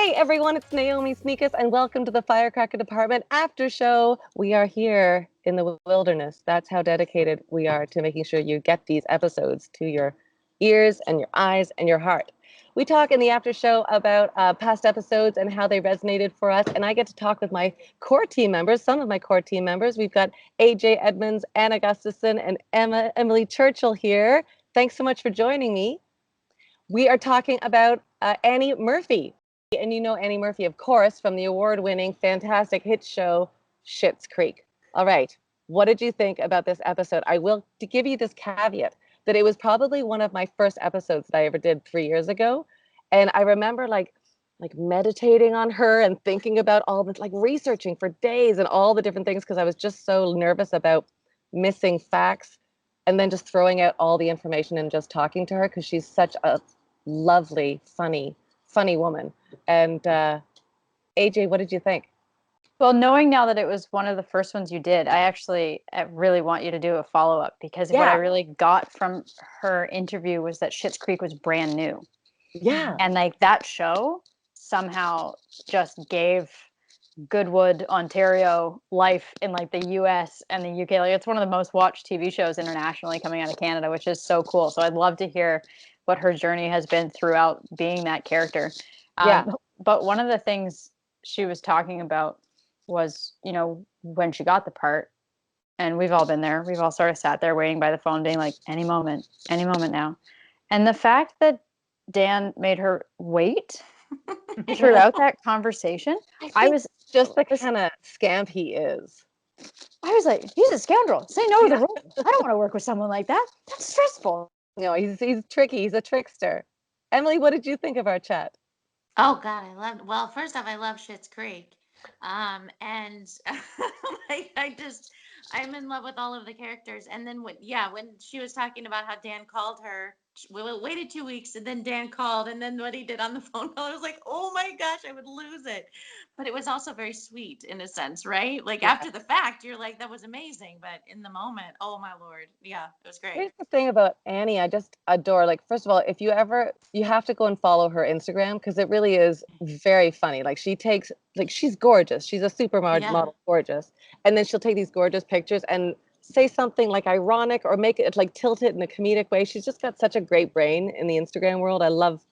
Hey everyone, it's Naomi Sneakus and welcome to the Firecracker Department Aftershow. We are here in the wilderness. That's how dedicated we are to making sure you get these episodes to your ears and your eyes and your heart. We talk in the Aftershow about past episodes and how they resonated for us, and I get to talk with my core team members, some of my core team members. We've got AJ Edmonds, Anna Gustafson, and Emily Churchill here. Thanks so much for joining me. We are talking about Annie Murphy. And you know Annie Murphy, of course, from the award-winning, fantastic hit show, Schitt's Creek. All right, what did you think about this episode? I will give you this caveat that it was probably one of my first episodes that I ever did 3 years ago. And I remember like meditating on her and thinking about all the, like researching for days and all the different things because I was just so nervous about missing facts and then just throwing out all the information and just talking to her because she's such a lovely, funny woman. And AJ, what did you think? Well, knowing now that it was one of the first ones you did, I really want you to do a follow-up because what I really got from her interview was that Schitt's Creek was brand new. Yeah. And like that show somehow just gave Goodwood, Ontario life in like the US and the UK. Like it's one of the most watched TV shows internationally coming out of Canada, which is so cool. So I'd love to hear what her journey has been throughout being that character. But one of the things she was talking about was, you know, when she got the part, and we've all been there. We've all sort of sat there waiting by the phone being like, any moment now. And the fact that Dan made her wait throughout that conversation, I was just the kind of scamp he is. I was like, he's a scoundrel. Say no to the role. I don't want to work with someone like that. That's stressful. No, he's tricky. He's a trickster. Emily, what did you think of our chat? Oh God, well, first off, I love Schitt's Creek. And I'm in love with all of the characters. And then when she was talking about how Dan called her, we waited 2 weeks and then Dan called and then what he did on the phone call, I was like, oh my gosh, I would lose it. But it was also very sweet in a sense, right? Like after the fact, you're like, that was amazing. But in the moment, oh my Lord. Yeah, it was great. Here's the thing about Annie, I just adore, like, first of all, if you have to go and follow her Instagram because it really is very funny. Like she's gorgeous. She's a supermodel, gorgeous. And then she'll take these gorgeous pictures and say something like ironic or make it like tilt it in a comedic way. She's just got such a great brain in the Instagram world. I love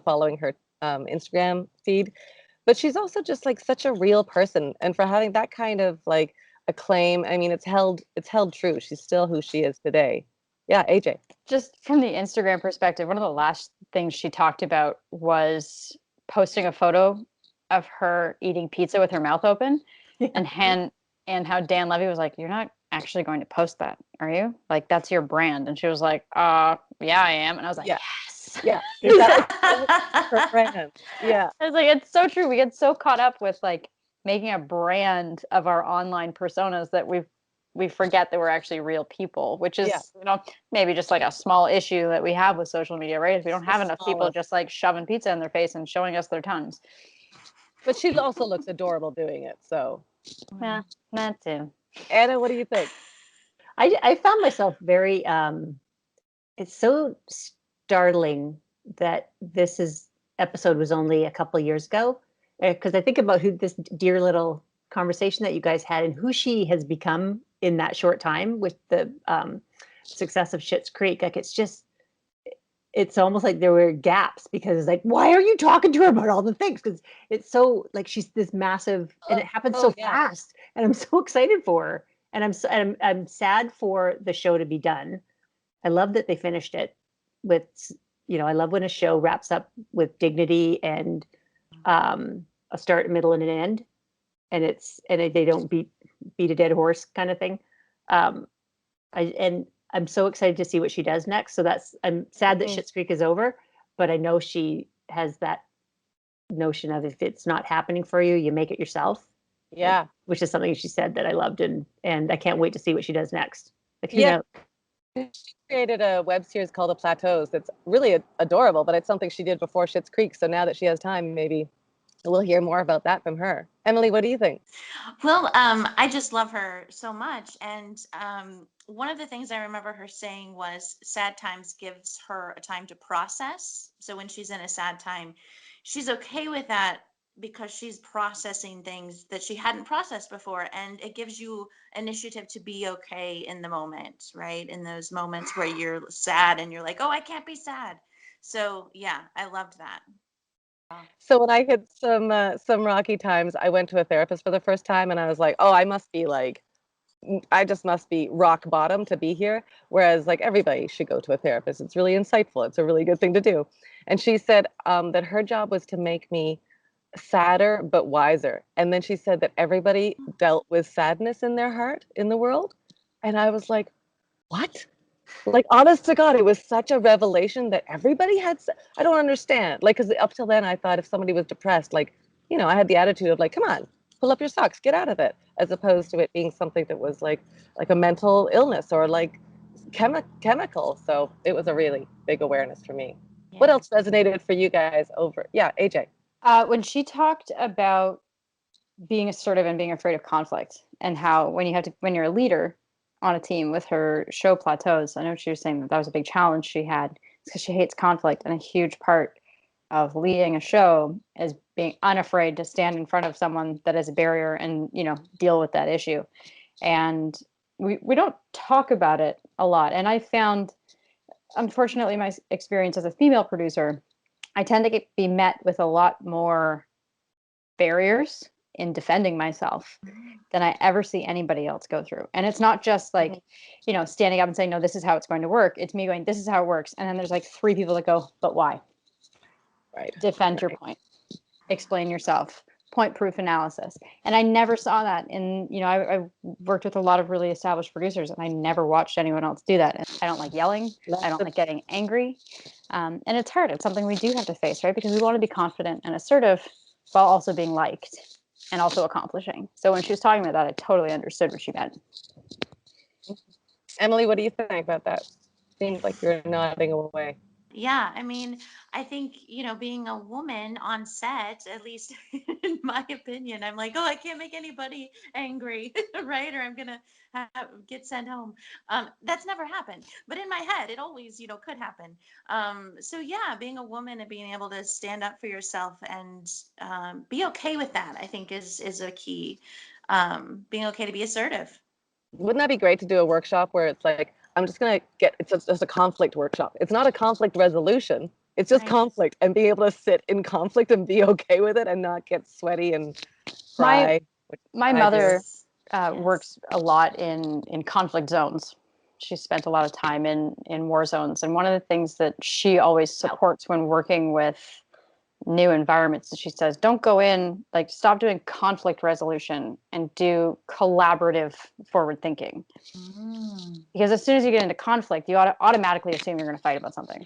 following her Instagram feed. But she's also just like such a real person. And for having that kind of like acclaim, I mean, it's held true. She's still who she is today. Yeah, AJ. Just from the Instagram perspective, one of the last things she talked about was posting a photo of her eating pizza with her mouth open and how Dan Levy was like, you're not actually going to post that, are you? Like, that's your brand. And she was like, yeah, I am. And I was like, yes. Yeah. Her brand. Yeah. I was like, it's so true. We get so caught up with like making a brand of our online personas that we forget that we're actually real people, which is, you know, maybe just like a small issue that we have with social media, right? If we don't have enough people just like shoving pizza in their face and showing us their tongues. But she also looks adorable doing it. So yeah, that too. Anna, what do you think? I found myself very it's so startling that this episode was only a couple years ago, because I think about who this dear little conversation that you guys had and who she has become in that short time with the success of Schitt's Creek. Like it's almost like there were gaps because it's like, why are you talking to her about all the things? Because it's so like she's this massive and it happens so fast, and I'm so excited for her, and I'm sad for the show to be done. I love that they finished it with, you know, I love when a show wraps up with dignity and a start, a middle, and an end, and they don't beat a dead horse kind of thing. I'm so excited to see what she does next. So I'm sad that Schitt's Creek is over, but I know she has that notion of if it's not happening for you, you make it yourself. Yeah. Which is something she said that I loved, and I can't wait to see what she does next. Like, she created a web series called The Plateaus that's really adorable, but it's something she did before Schitt's Creek. So now that she has time, maybe we'll hear more about that from her. Emily, what do you think? Well, I just love her so much. And one of the things I remember her saying was sad times gives her a time to process. So when she's in a sad time, she's okay with that because she's processing things that she hadn't processed before, and it gives you initiative to be okay in the moment, right? In those moments where you're sad and you're like, oh, I can't be sad. So yeah, I loved that. So when I hit some rocky times, I went to a therapist for the first time, and I was like, oh, I just must be rock bottom to be here. Whereas like everybody should go to a therapist. It's really insightful. It's a really good thing to do. And she said that her job was to make me sadder but wiser. And then she said that everybody dealt with sadness in their heart in the world. And I was like, what? Like, honest to God, it was such a revelation that everybody had. I don't understand. Like, because up till then, I thought if somebody was depressed, like, I had the attitude of like, come on, pull up your socks, get out of it, as opposed to it being something that was like a mental illness or like chemical. So it was a really big awareness for me. What Yeah. else resonated for you guys over? Yeah, AJ. When she talked about being assertive and being afraid of conflict, and how when you're a leader on a team with her show Plateaus, I know she was saying that was a big challenge she had because she hates conflict, and a huge part of leading a show is being unafraid to stand in front of someone that is a barrier and deal with that issue. And we don't talk about it a lot. And I found, unfortunately, my experience as a female producer, I tend to be met with a lot more barriers in defending myself than I ever see anybody else go through. And it's not just like, standing up and saying, no, this is how it's going to work. It's me going, this is how it works. And then there's like three people that go, but why? Right. Defend your point. Explain yourself. Point proof analysis. And I never saw that in, I worked with a lot of really established producers, and I never watched anyone else do that. And I don't like yelling. I don't like getting angry. And it's hard. It's something we do have to face, right? Because we want to be confident and assertive while also being liked and also accomplishing. So when she was talking about that, I totally understood what she meant. Emily, what do you think about that? Seems like you're nodding away. Yeah, I mean, I think, being a woman on set, at least in my opinion, I'm like, oh, I can't make anybody angry, right? Or I'm gonna get sent home. That's never happened, but in my head, it always, could happen. So yeah, being a woman and being able to stand up for yourself and be okay with that, I think is a key. Being okay to be assertive. Wouldn't that be great to do a workshop where it's like, I'm just going to it's just a conflict workshop. It's not a conflict resolution. It's just Right. conflict, and being able to sit in conflict and be okay with it and not get sweaty and My cry. my I do. mother Yes. works a lot in conflict zones. She spent a lot of time in war zones, and one of the things that she always supports when working with new environments is she says, don't go in, like, stop doing conflict resolution and do collaborative forward thinking. Because as soon as you get into conflict, you automatically assume you're going to fight about something.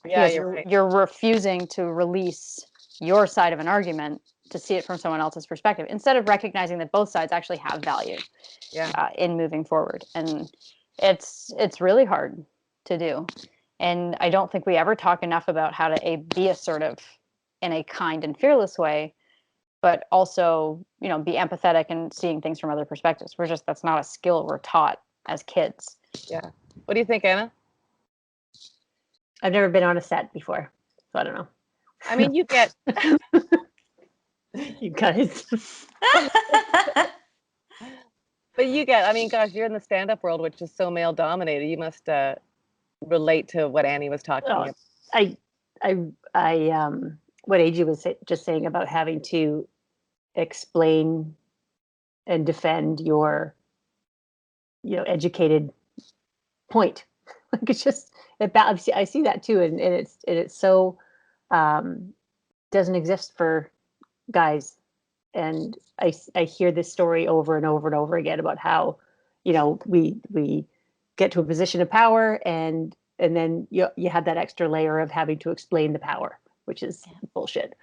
Yeah, Because you're right. you're refusing to release your side of an argument to see it from someone else's perspective, instead of recognizing that both sides actually have value Yeah. in moving forward. And it's really hard to do. And I don't think we ever talk enough about how to be assertive in a kind and fearless way, but also, be empathetic and seeing things from other perspectives. That's not a skill we're taught as kids. Yeah. What do you think, Anna? I've never been on a set before, so I don't know. I mean, you get You guys. but I mean, gosh, you're in the stand-up world, which is so male dominated. You must relate to what Annie was talking Oh, about. I what AJ was just saying about having to explain and defend your, educated point. Like, it's just I see that too, and it's so doesn't exist for guys. And I hear this story over and over and over again about how, we get to a position of power, and then you have that extra layer of having to explain the power, which is bullshit.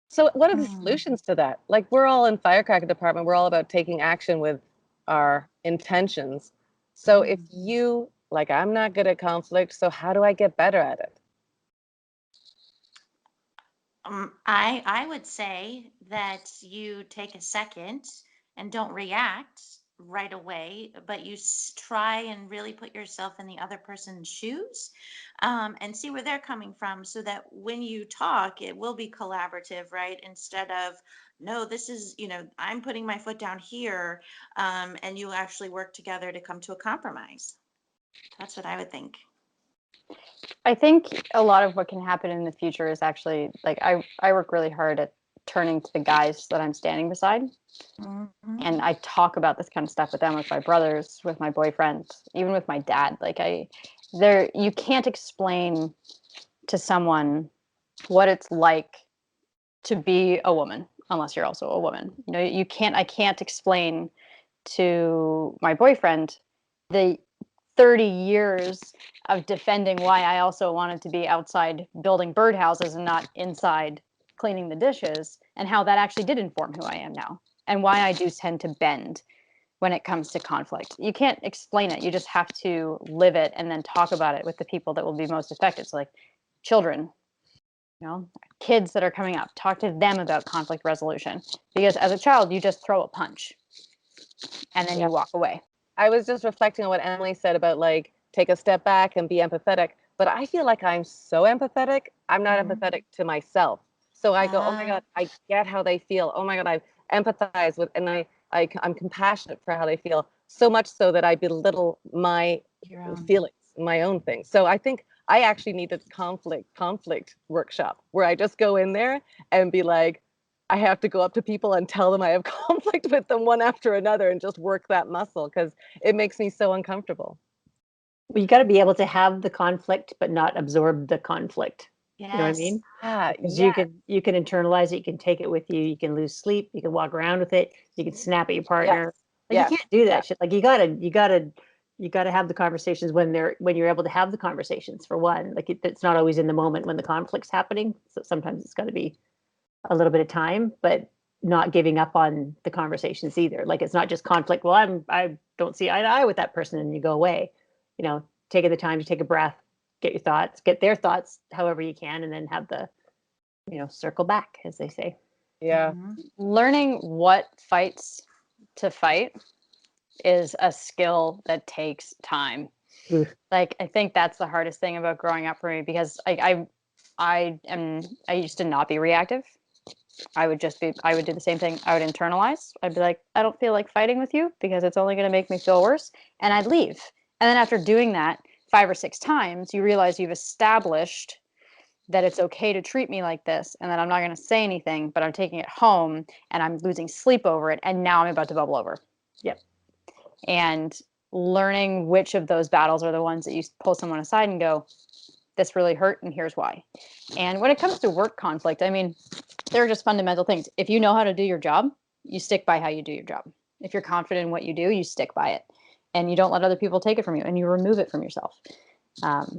So what are the solutions to that? Like, we're all in Firecracker department. We're all about taking action with our intentions. So if you, like, I'm not good at conflict, so how do I get better at it? I would say that you take a second and don't react right away, but you try and really put yourself in the other person's shoes, and see where they're coming from, so that when you talk, it will be collaborative, right? Instead of, no, this is, I'm putting my foot down here, and you actually work together to come to a compromise. That's what I would think. I think a lot of what can happen in the future is actually like I work really hard at turning to the guys that I'm standing beside. Mm-hmm. And I talk about this kind of stuff with them, with my brothers, with my boyfriend, even with my dad. Like you can't explain to someone what it's like to be a woman unless you're also a woman. I can't explain to my boyfriend the 30 years of defending why I also wanted to be outside building birdhouses and not inside cleaning the dishes, and how that actually did inform who I am now, and why I do tend to bend when it comes to conflict. You can't explain it. You just have to live it and then talk about it with the people that will be most affected. So like children, kids that are coming up, talk to them about conflict resolution, because as a child, you just throw a punch and then you walk away. I was just reflecting on what Emily said about like take a step back and be empathetic. But I feel like I'm so empathetic. I'm not empathetic to myself. So I go, oh my God, I get how they feel. Oh my God, I empathize with, and I'm compassionate for how they feel. So much so that I belittle my feelings, my own things. So I think I actually need a conflict workshop where I just go in there and be like, I have to go up to people and tell them I have conflict with them one after another and just work that muscle because it makes me so uncomfortable. Well, you got to be able to have the conflict, but not absorb the conflict. Yes. You know what I mean? Because Yeah. you can internalize it, you can take it with you, you can lose sleep, you can walk around with it, you can snap at your partner. Like you can't do that shit. Like you gotta have the conversations when you're able to have the conversations, for one. Like it's not always in the moment when the conflict's happening. So sometimes it's got to be a little bit of time, but not giving up on the conversations either. Like it's not just conflict. Well, I don't see eye to eye with that person, and you go away. Taking the time to take a breath, get your thoughts, get their thoughts, however you can, and then have the, circle back, as they say. Yeah. Learning what fights to fight is a skill that takes time. Like I think that's the hardest thing about growing up for me, because I used to not be reactive. I would do the same thing. I would internalize. I'd be like, I don't feel like fighting with you because it's only going to make me feel worse. And I'd leave. And then after doing that 5 or 6 times, you realize you've established that it's okay to treat me like this, and that I'm not going to say anything, but I'm taking it home and I'm losing sleep over it. And now I'm about to bubble over. Yep. And learning which of those battles are the ones that you pull someone aside and go, this really hurt, and here's why. And when it comes to work conflict, I mean, there are just fundamental things. If you know how to do your job, you stick by how you do your job. If you're confident in what you do, you stick by it. And you don't let other people take it from you, and you remove it from yourself. But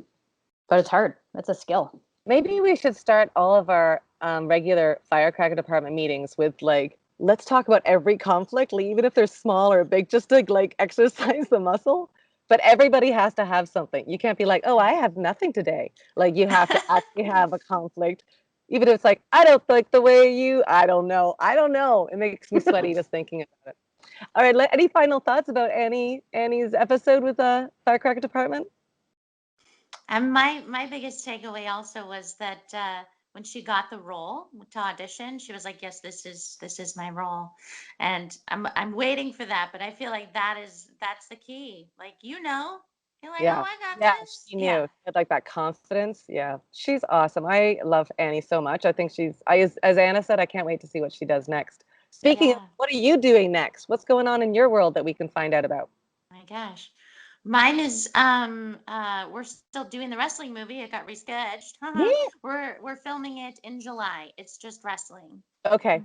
it's hard. It's a skill. Maybe we should start all of our regular Firecracker Department meetings with like, let's talk about every conflict, like, even if they're small or big, just to like exercise the muscle. But everybody has to have something. You can't be like, oh, I have nothing today. Like you have to actually have a conflict. Even if it's like, I don't like the way I don't know. It makes me sweaty just thinking about it. All right, any final thoughts about Annie's episode with the Firecracker Department? And my biggest takeaway also was that when she got the role to audition, she was like, "Yes, this is my role," and I'm waiting for that. But I feel like that's the key. Like you're like, Yeah. "Oh, I got Yeah, this." she knew. She had like that confidence. Yeah, she's awesome. I love Annie so much. I think as Anna said, I can't wait to see what she does next. Speaking of, what are you doing next? What's going on in your world that we can find out about? My gosh. Mine is we're still doing the wrestling movie. It got rescheduled. Yeah. We're filming it in July. It's just wrestling. Okay.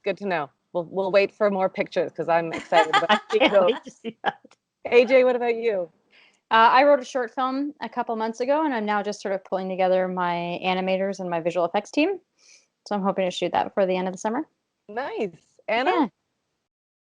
Good to know. We'll wait for more pictures because I'm excited about Can't wait to see that. AJ, what about you? I wrote a short film a couple months ago, and I'm now just sort of pulling together my animators and my visual effects team. So I'm hoping to shoot that before the end of the summer. Nice. Anna? Yeah.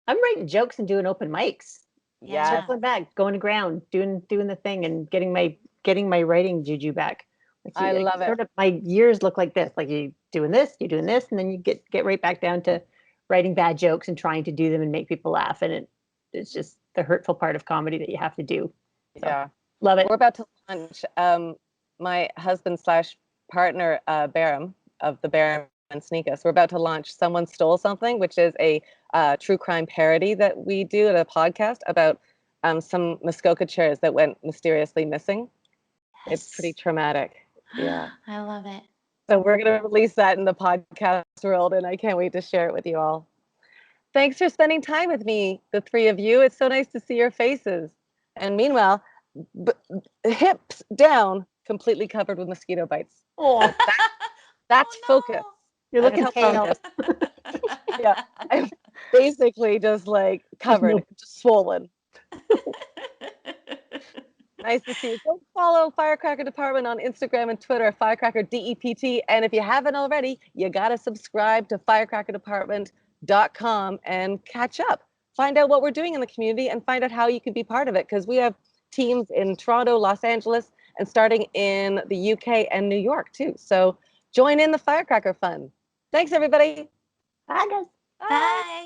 I'm writing jokes and doing open mics. Yeah. Circling back, going to ground, doing the thing, and getting my writing juju back. I love it. Sort of, my years look like this. Like you doing this, and then you get right back down to writing bad jokes and trying to do them and make people laugh. And it's just the hurtful part of comedy that you have to do. So, Yeah. love it. We're about to launch my husband slash partner, Barum of the Barum and Sneak Us. We're about to launch Someone Stole Something, which is a true crime parody that we do at a podcast about some Muskoka chairs that went mysteriously missing. It's pretty traumatic. Yeah. I love it. So we're going to release that in the podcast world, and I can't wait to share it with you all. Thanks for spending time with me, the three of you. It's so nice to see your faces. And meanwhile, hips down, completely covered with mosquito bites. Oh, That's Oh, no. focus. you're That's looking how pale. focus. Yeah, I'm basically just like covered, just swollen. Nice to see you. Go follow Firecracker Department on Instagram and Twitter, Firecracker DEPT. And if you haven't already, you got to subscribe to firecrackerdepartment.com and catch up. Find out what we're doing in the community and find out how you can be part of it, because we have teams in Toronto, Los Angeles, and starting in the UK and New York too. So join in the Firecracker fun. Thanks, everybody. Bye, guys. Bye.